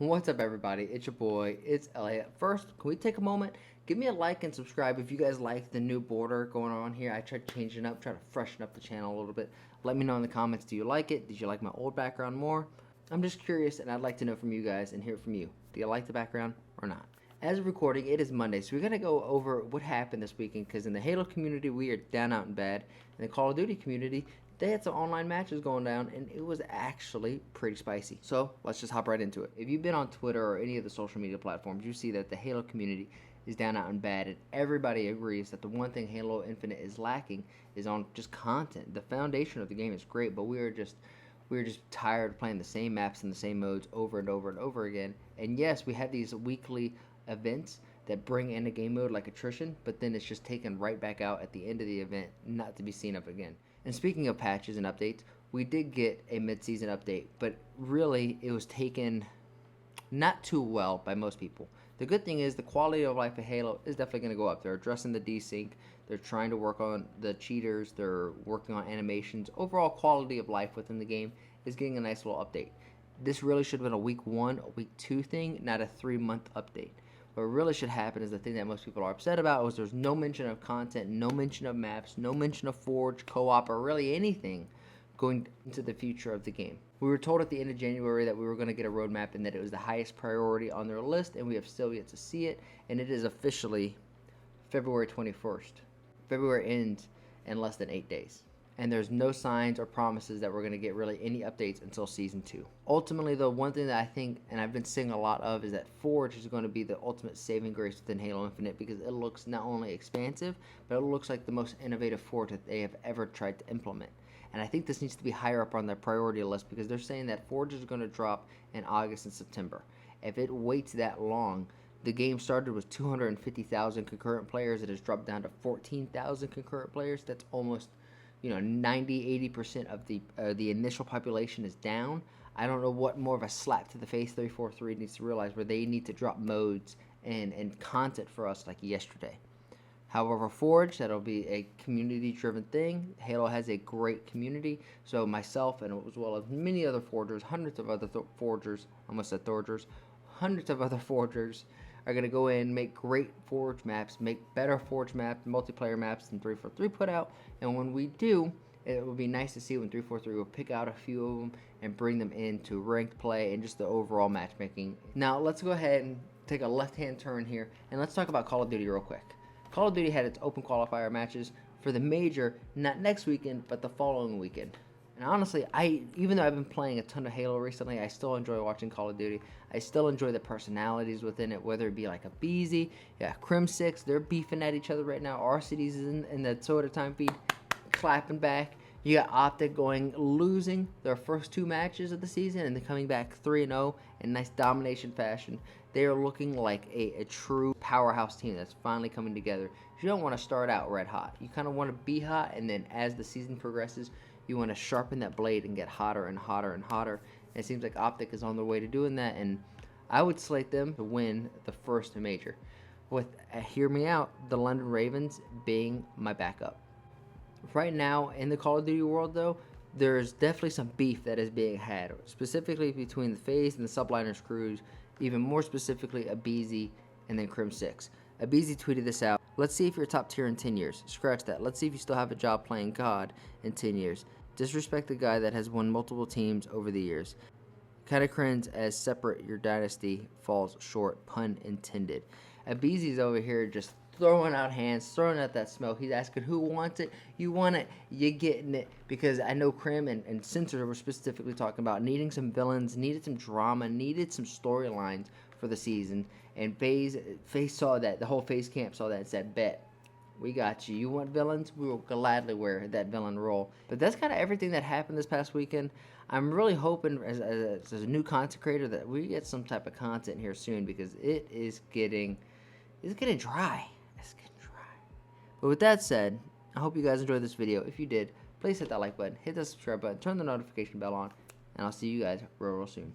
What's up, everybody? It's your boy, it's Elliot. First, can we take a moment? Give me a like and subscribe if you guys like the new border going on here. I tried changing up, try to freshen up the channel a little bit. Let me know in the comments, do you like it? Did you like my old background more? I'm just curious, and I'd like to know from you guys and hear from you. Do you like the background or not? As of recording, it is Monday, so we're going to go over what happened this weekend, because in the Halo community, we are down, out, and bad. In the Call of Duty community, they had some online matches going down, and it was actually pretty spicy. So let's just hop right into it. If you've been on Twitter or any of the social media platforms, you see that the Halo community is down, out, and bad, and everybody agrees that the one thing Halo Infinite is lacking is on just content. The foundation of the game is great, but we were just tired of playing the same maps and the same modes over and over and over again. And yes, we have these weekly events that bring in a game mode like attrition, but then it's just taken right back out at the end of the event, not to be seen of again. And speaking of patches and updates, we did get a mid-season update, but really it was taken not too well by most people. The good thing is the quality of life of Halo is definitely going to go up. They're addressing the desync, they're trying to work on the cheaters, they're working on animations. Overall quality of life within the game is getting a nice little update. This really should have been a week 1, a week 2 thing, not a 3-month update. What really should happen is the thing that most people are upset about was there's no mention of content, no mention of maps, no mention of Forge, co-op, or really anything going into the future of the game. We were told at the end of January that we were going to get a roadmap and that it was the highest priority on their list, and we have still yet to see it, and it is officially February 21st. February ends in less than 8 days. And there's no signs or promises that we're going to get really any updates until Season 2. Ultimately, though, one thing that I think, and I've been seeing a lot of, is that Forge is going to be the ultimate saving grace within Halo Infinite, because it looks not only expansive, but it looks like the most innovative Forge that they have ever tried to implement. And I think this needs to be higher up on their priority list, because they're saying that Forge is going to drop in August and September. If it waits that long, the game started with 250,000 concurrent players. It has dropped down to 14,000 concurrent players. That's almost 90-80% of the initial population is down. I don't know what more of a slap to the face 343 needs to realize, where they need to drop modes and content for us like yesterday. However, Forge, that'll be a community-driven thing. Halo has a great community, so myself and as well as many other forgers, hundreds of other forgers, almost said Thorgers, hundreds of other forgers are going to go in, make great Forge maps, make better Forge maps, multiplayer maps than 343 put out. And when we do, it will be nice to see when 343 will pick out a few of them and bring them into ranked play and just the overall matchmaking. Now, let's go ahead and take a left-hand turn here, and let's talk about Call of Duty real quick. Call of Duty had its open qualifier matches for the major, not next weekend, but the following weekend. And honestly, even though I've been playing a ton of Halo recently, I still enjoy watching Call of Duty. I still enjoy the personalities within it, whether it be like a Beezy, Crim6, they're beefing at each other right now. RCD's in the soda time feed, clapping back. You got OpTic losing their first 2 matches of the season and then coming back 3-0 in nice domination fashion. They are looking like a true powerhouse team that's finally coming together. You don't want to start out red hot. You kind of want to be hot, and then as the season progresses, you want to sharpen that blade and get hotter and hotter and hotter. And it seems like OpTic is on their way to doing that, and I would slate them to win the first major. With, hear me out, the London Ravens being my backup. Right now, in the Call of Duty world, though, there's definitely some beef that is being had, specifically between the FaZe and the Subliners crews, even more specifically Abeezy and then Crim6. Abeezy tweeted this out: "Let's see if you're top tier in 10 years. Scratch that. Let's see if you still have a job playing God in 10 years. Disrespect the guy that has won multiple teams over the years. Kinda cringe as separate your dynasty falls short, pun intended." Abeezy's over here just throwing out hands, throwing out that smoke. He's asking who wants it. You want it, you're getting it. Because I know Crim and Censor were specifically talking about needing some villains, needed some drama, needed some storylines for the season. And FaZe saw that, the whole FaZe camp saw that and said, bet, we got you. You want villains? We will gladly wear that villain role. But that's kind of everything that happened this past weekend. I'm really hoping as a new content creator that we get some type of content here soon, because it is getting dry. It's getting dry. But with that said, I hope you guys enjoyed this video. If you did, please hit that like button, hit that subscribe button, turn the notification bell on, and I'll see you guys real soon.